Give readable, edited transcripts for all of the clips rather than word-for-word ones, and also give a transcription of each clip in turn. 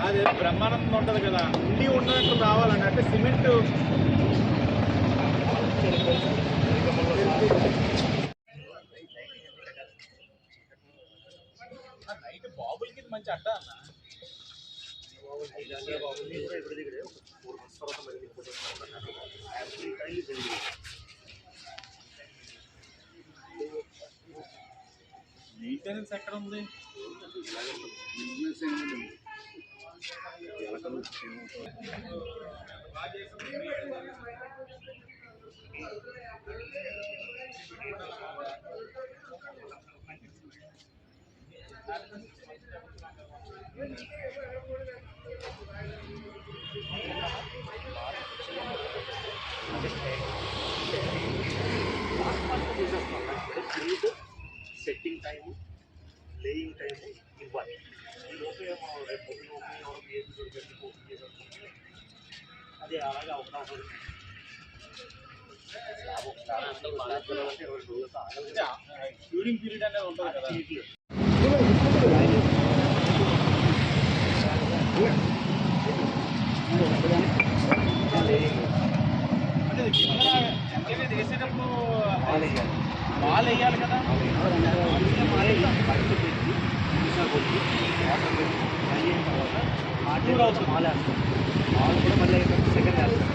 అది బ్రహ్మానందం ఉంటుంది కదా, ఉండి ఉన్నట్టు రావాలండి. అంటే సిమెంట్ నైట్ బాబులకి మంచి అడ్డ అన్న. మెయింటెనెన్స్ ఎక్కడ ఉంది? సెట్టింగ్ టైము, లేయింగ్ టైము ఇవ్వాలి. ఈ లోపే రేపు అదే అలాగే అవకాశం క్యూరింగ్ పీరియడ్ అనేది ఉంటుంది కదా. అంటే కింద వేసేటప్పుడు మాల్ వేయాలి కదా. కూడా అవుతుంది. మాల్ వేస్తాం. మాల్ కూడా మళ్ళీ సెకండ్ వేస్తాం.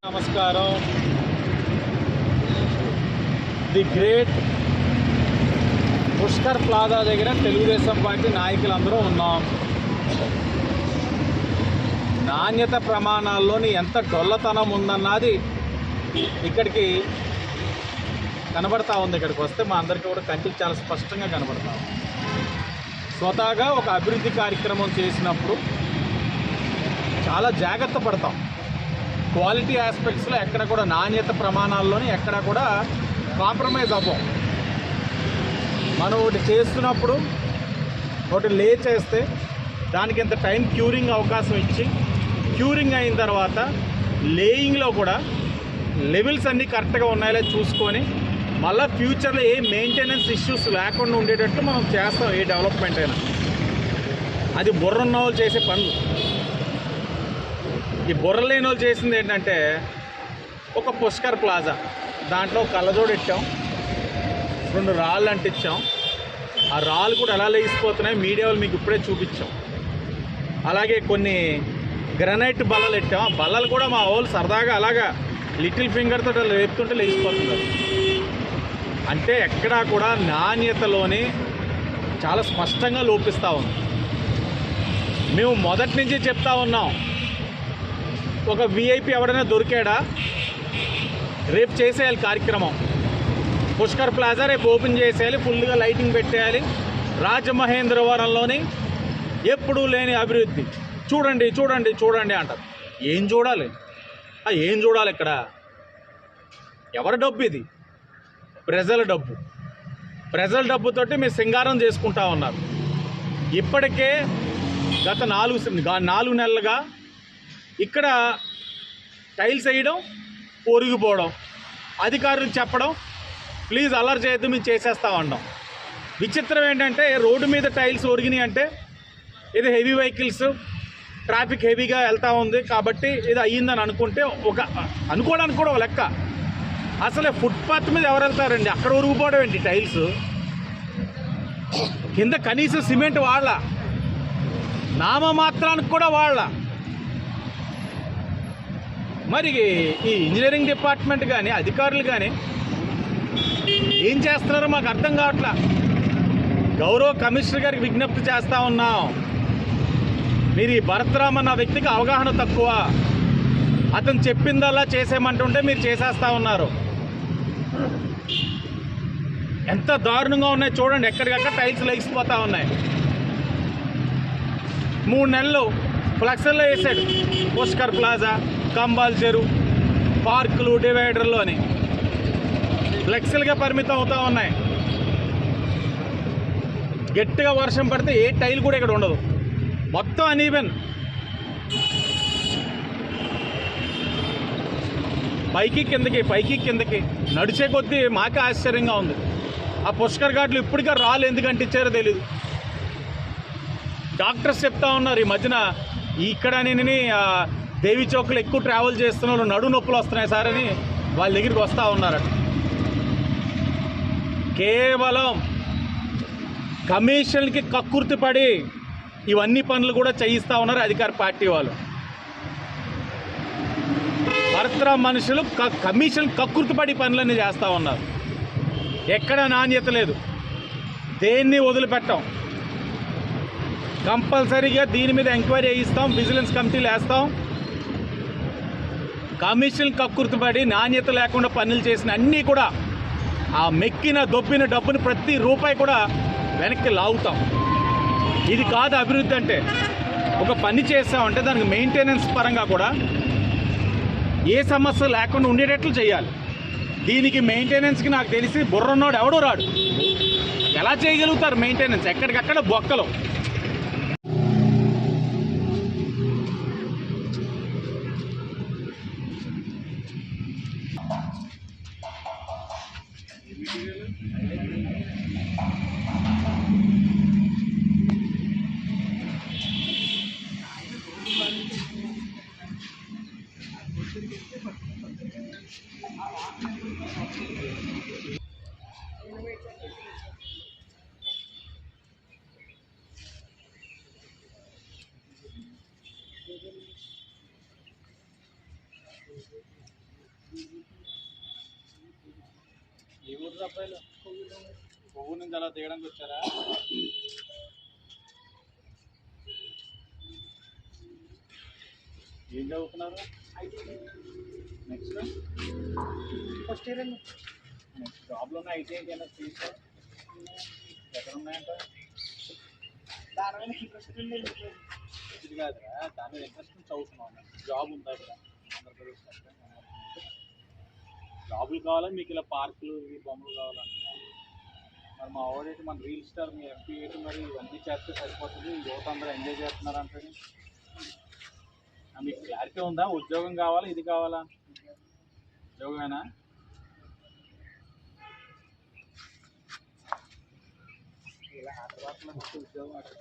నమస్కారం. ది గ్రేట్ పుష్కర్ ప్లాజా దగ్గర తెలుగుదేశం పార్టీ నాయకులందరూ ఉన్నాం. నాణ్యత ప్రమాణాల్లోని ఎంత డొల్లతనం ఉందన్నది ఇక్కడికి కనబడతా ఉంది. ఇక్కడికి వస్తే మా అందరికీ కూడా కంటికి చాలా స్పష్టంగా కనబడతా ఉంది. స్వతహాగా ఒక అభివృద్ధి కార్యక్రమం చేసినప్పుడు చాలా జాగ్రత్త పడతాం. క్వాలిటీ ఆస్పెక్ట్స్లో ఎక్కడ కూడా నాణ్యత ప్రమాణాల్లోని ఎక్కడ కూడా కాంప్రమైజ్ అవ్వం. మనం ఒకటి చేస్తున్నప్పుడు ఒకటి లే చేస్తే దానికి ఇంత టైం క్యూరింగ్ అవకాశం ఇచ్చి క్యూరింగ్ అయిన తర్వాత లేయింగ్లో కూడా లెవెల్స్ అన్నీ కరెక్ట్గా ఉన్నాయో చూసుకొని మళ్ళీ ఫ్యూచర్లో ఏ మెయింటెనెన్స్ ఇష్యూస్ లేకుండా ఉండేటట్టు మనం చేస్తాం. ఏ డెవలప్మెంట్ అయినా అది బుర్రున్న వాళ్ళు చేసే పనులు. ఈ బుర్ర లేని వాళ్ళు చేసింది ఏంటంటే ఒక పుష్కర్ ప్లాజా, దాంట్లో కళ్ళజోడు ఇచ్చాం, 2 రాళ్ళు అంటించాం. ఆ రాళ్ళు కూడా ఎలా లేచిపోతున్నాయి మీడియా వాళ్ళు మీకు ఇప్పుడే చూపించాం. అలాగే కొన్ని గ్రనైట్ బల్లలు ఇచ్చాం. ఆ బల్లలు కూడా మా వాళ్ళు సరదాగా అలాగా లిటిల్ ఫింగర్తో లేపుతుంటే లేచిపోతున్నారు. అంటే ఎక్కడా కూడా నాణ్యతలోని చాలా స్పష్టంగా లోపిస్తూ ఉంది. మేము మొదటి నుంచి చెప్తా ఉన్నాం, ఒక విఐపి ఎవడైనా దొరికాడా రేపు చేసేయాలి కార్యక్రమం. పుష్కర్ ప్లాజా రేపు ఓపెన్ చేసేయాలి, ఫుల్గా లైటింగ్ పెట్టేయాలి. రాజమహేంద్రవరంలోని ఎప్పుడూ లేని అభివృద్ధి చూడండి చూడండి చూడండి అంటారు. ఏం చూడాలి? ఏం చూడాలి ఇక్కడ? ఎవరి డబ్బు ఇది? ప్రజల డబ్బు. ప్రజల డబ్బుతోటి మీరు సింగారం చేసుకుంటా ఉన్నారు. ఇప్పటికే గత 4 నెలలుగా ఇక్కడ టైల్స్ వేయడం, ఒరిగిపోవడం, అధికారులకు చెప్పడం ప్లీజ్ అలర్ట్ చేయొద్దు మేము చేసేస్తామన్నాం. విచిత్రం ఏంటంటే రోడ్డు మీద టైల్స్ ఒరిగినాయి అంటే ఇది హెవీ వెహికల్స్ ట్రాఫిక్ హెవీగా వెళ్తూ ఉంది కాబట్టి ఇది అయ్యిందని అనుకుంటే అనుకోవడానికి కూడా ఒక లెక్క. అసలే ఫుట్పాత్ మీద ఎవరు వెళ్తారండి? అక్కడ ఒరిగిపోవడం ఏంటి? టైల్స్ కింద కనీసం సిమెంట్ వాళ్ళ నామమాత్రానికి కూడా వాళ్ళ. మరి ఈ ఇంజనీరింగ్ డిపార్ట్మెంట్ కానీ అధికారులు కానీ ఏం చేస్తున్నారో మాకు అర్థం కావట్లా. గౌరవ కమిషనర్ గారికి విజ్ఞప్తి చేస్తూ ఉన్నాం, మీరు ఈ భరత్రామ్ అన్న వ్యక్తికి అవగాహన తక్కువ. అతను చెప్పిందల్లా చేసేయమంటుంటే మీరు చేసేస్తూ ఉన్నారు. ఎంత దారుణంగా ఉన్నాయి చూడండి, ఎక్కడికక్కడ టైల్స్ లేచిపోతూ ఉన్నాయి. 3 నెలలు ఫ్లెక్సర్లో వేసాడు, పుష్కర్ ప్లాజా, కంబాల్ చెరువు, పార్కులు, డివైడర్లు అని ఫ్లెక్సీలుగా పరిమితం అవుతూ ఉన్నాయి. గట్టిగా వర్షం పడితే ఏ టైల్ కూడా ఇక్కడ ఉండదు, మొత్తం అనీవెన్. పైకి కిందకి నడిచే కొద్దీ మాకే ఆశ్చర్యంగా ఉంది. ఆ పుష్కర్ ఘాట్లు ఇప్పటికే రాళ్ళు ఎందుకు అంటించారో తెలీదు. డాక్టర్స్ చెప్తా ఉన్నారు ఈ మధ్యన ఇక్కడ నేను దేవి చౌక్లో ఎక్కువ ట్రావెల్ చేస్తున్నారు, నడు నొప్పులు వస్తున్నాయి సార్ అని వాళ్ళ దగ్గరికి వస్తూ ఉన్నారట. కేవలం కమిషన్కి కక్కుర్తి పడి ఇవన్నీ పనులు కూడా చేయిస్తూ ఉన్నారు అధికార పార్టీ వాళ్ళు. భరత్రామ్ మనుషులు కమిషన్ కక్కుర్తిపడి పనులన్నీ చేస్తూ ఉన్నారు. ఎక్కడ నాణ్యత లేదు, దేన్ని వదిలిపెట్టాం. కంపల్సరీగా దీని మీద ఎంక్వైరీ చేయిస్తాం, విజిలెన్స్ కమిటీలు వేస్తాం. కమిషన్ కక్కుర్తిపడి నాణ్యత లేకుండా పనులు చేసిన అన్నీ కూడా ఆ మెక్కిన దొబ్బిన డబ్బుని ప్రతి రూపాయి కూడా వెనక్కి లాగుతాం. ఇది కాదు అభివృద్ధి అంటే. ఒక పని చేస్తామంటే దానికి మెయింటెనెన్స్ పరంగా కూడా ఏ సమస్య లేకుండా ఉండేటట్లు చేయాలి. దీనికి మెయింటెనెన్స్కి నాకు తెలిసి బుర్రన్నోడు ఎవడో రాడు. ఎలా చేయగలుగుతారు మెయింటెనెన్స్? ఎక్కడికక్కడ బొక్కలు. ఈ ఊరు అబ్బాయిలు కొవ్వు నుంచి అలా తీయడానికి వచ్చారా? ఏం చదువుతున్నారు? నెక్స్ట్ ఫస్ట్ ఇయర్ అండి. నెక్స్ట్ జాబ్లోనే ఐటీ అయినా తీసుకో, ఎక్కడ ఉన్నాయంట? దాని మీద ఇంట్రెస్ట్ ఇది కాదురా, దాని మీద ఇంట్రెస్ట్ చదువుతున్నాను. జాబ్ ఉందా ఇక్కడ ఆంధ్రప్రదేశ్? జాబులు కావాలా మీకు? ఇలా పార్కులు ఈ బొమ్మలు కావాలా? మరి మా వాడేంటి, మన రీల్ స్టార్ మీ ఎంపీ ఏంటి, మరి ఇవన్నీ చేస్తే సరిపోతుంది, యువత అందరూ ఎంజాయ్ చేస్తున్నారు అంటే మీకు క్లారిటీ ఉందా? ఉద్యోగం కావాలా, ఇది కావాలా? ఉద్యోగమేనా? ఇలా ఆట ఉద్యోగం అక్కడ